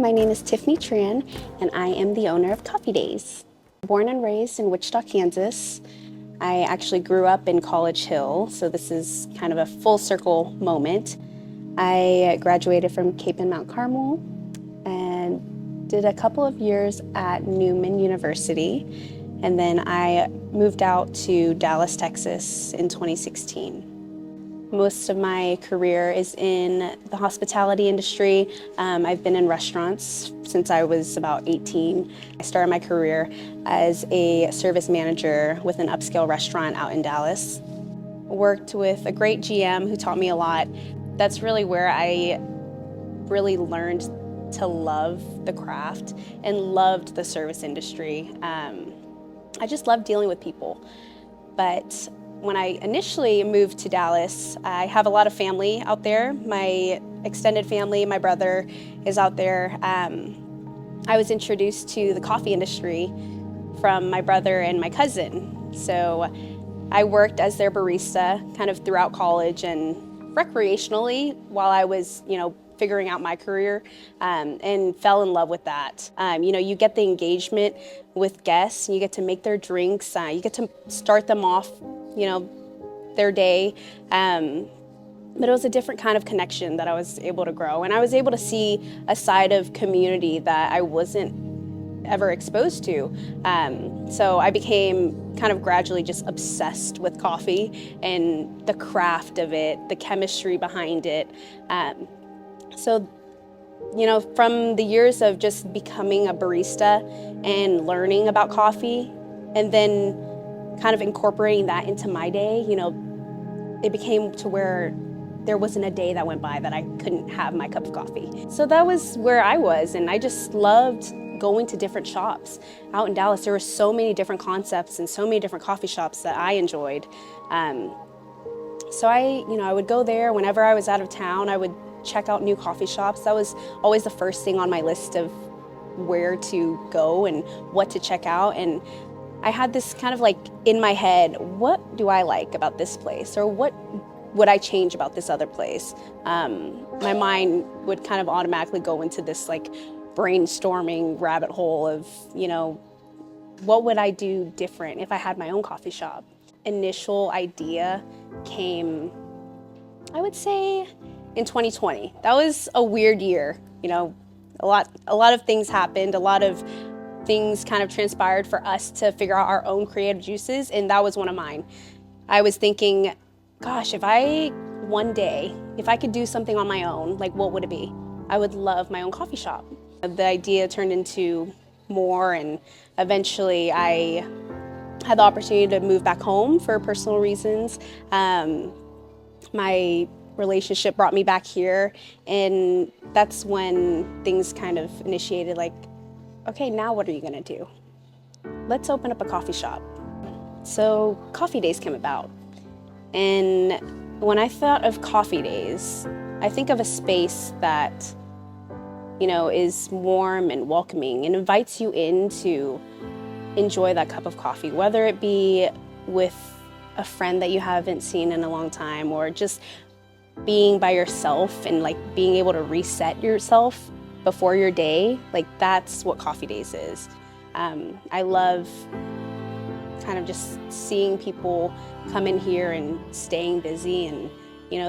my name is Tiffany Tran, and I am the owner of Coffee Daze. Born and raised in Wichita, Kansas. I actually grew up in College Hill, so this is kind of a full circle moment. I graduated from Cape and Mount Carmel and did a couple of years at Newman University, and then I moved out to Dallas, Texas in 2016. Most of my career is in the hospitality industry. I've been in restaurants since I was about 18. I started my career as a service manager with an upscale restaurant out in Dallas. Worked with a great GM who taught me a lot. That's really where I really learned to love the craft and loved the service industry. I just love dealing with people. But when I initially moved to Dallas, I have a lot of family out there. My extended family, my brother is out there. I was introduced to the coffee industry from my brother and my cousin. So I worked as their barista kind of throughout college and recreationally while I was, figuring out my career, and fell in love with that. You get the engagement with guests, and you get to make their drinks, you get to start them off, their day. But it was a different kind of connection that I was able to grow. And I was able to see a side of community that I wasn't ever exposed to. So I became kind of gradually just obsessed with coffee and the craft of it, the chemistry behind it. So, from the years of just becoming a barista and learning about coffee and then kind of incorporating that into my day, it became to where there wasn't a day that went by that I couldn't have my cup of coffee. So that was where I was, and I just loved going to different shops. Out in Dallas, there were so many different concepts and so many different coffee shops that I enjoyed. So I would go there whenever I was out of town. I would check out new coffee shops. That was always the first thing on my list of where to go and what to check out. And I had this kind of like in my head, what do I like about this place? Or what would I change about this other place? My mind would kind of automatically go into this like brainstorming rabbit hole of, what would I do different if I had my own coffee shop? Initial idea came, I would say, in 2020. That was a weird year. A lot of things happened. A lot of things kind of transpired for us to figure out our own creative juices, and that was one of mine. I was thinking, gosh, if I could do something on my own, like what would it be? I would love my own coffee shop. The idea turned into more, and eventually I had the opportunity to move back home for personal reasons. My relationship brought me back here, and that's when things kind of initiated, like, okay, now what are you gonna do? Let's open up a coffee shop. So Coffee Daze came about. And when I thought of Coffee Daze, I think of a space that, is warm and welcoming and invites you in to enjoy that cup of coffee, whether it be with a friend that you haven't seen in a long time, or just being by yourself and like being able to reset yourself before your day. Like, that's what Coffee Daze is. I love kind of just seeing people come in here and staying busy, and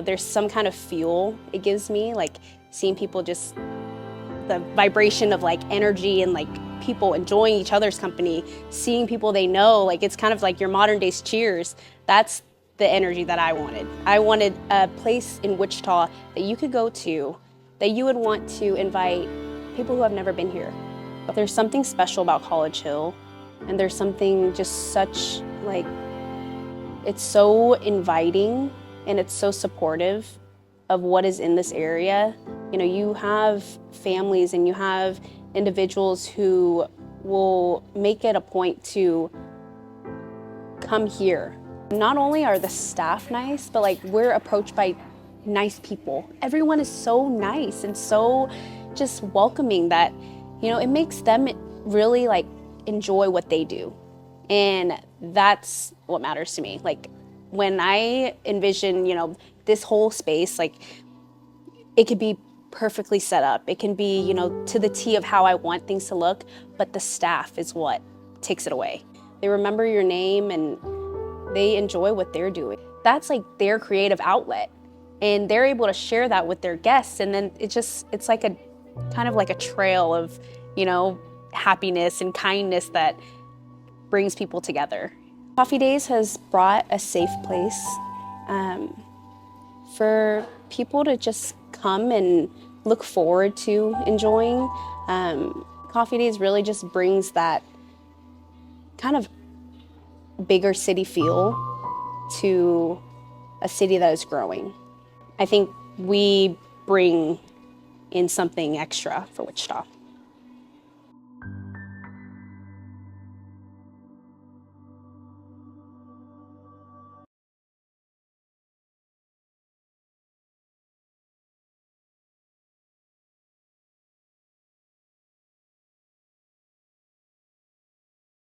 there's some kind of fuel it gives me, like seeing people, just the vibration of like energy and like people enjoying each other's company, seeing people they know. Like, it's kind of like your modern day's Cheers. That's the energy that I wanted. I wanted a place in Wichita that you could go to, that you would want to invite people who have never been here. But there's something special about College Hill, and there's something just such, like, it's so inviting and it's so supportive of what is in this area. You have families and you have individuals who will make it a point to come here. Not only are the staff nice, but like, we're approached by nice people. Everyone is so nice and so just welcoming that, it makes them really like enjoy what they do. And that's what matters to me. Like, when I envision, this whole space, like, it could be perfectly set up. It can be, you know, to the T of how I want things to look, but the staff is what takes it away. They remember your name and they enjoy what they're doing. That's like their creative outlet, and they're able to share that with their guests, and then it's like a kind of like a trail of, you know, happiness and kindness that brings people together. Coffee Daze has brought a safe place for people to just come and look forward to enjoying. Coffee Daze really just brings that kind of bigger city feel to a city that is growing. I think we bring in something extra for Wichita.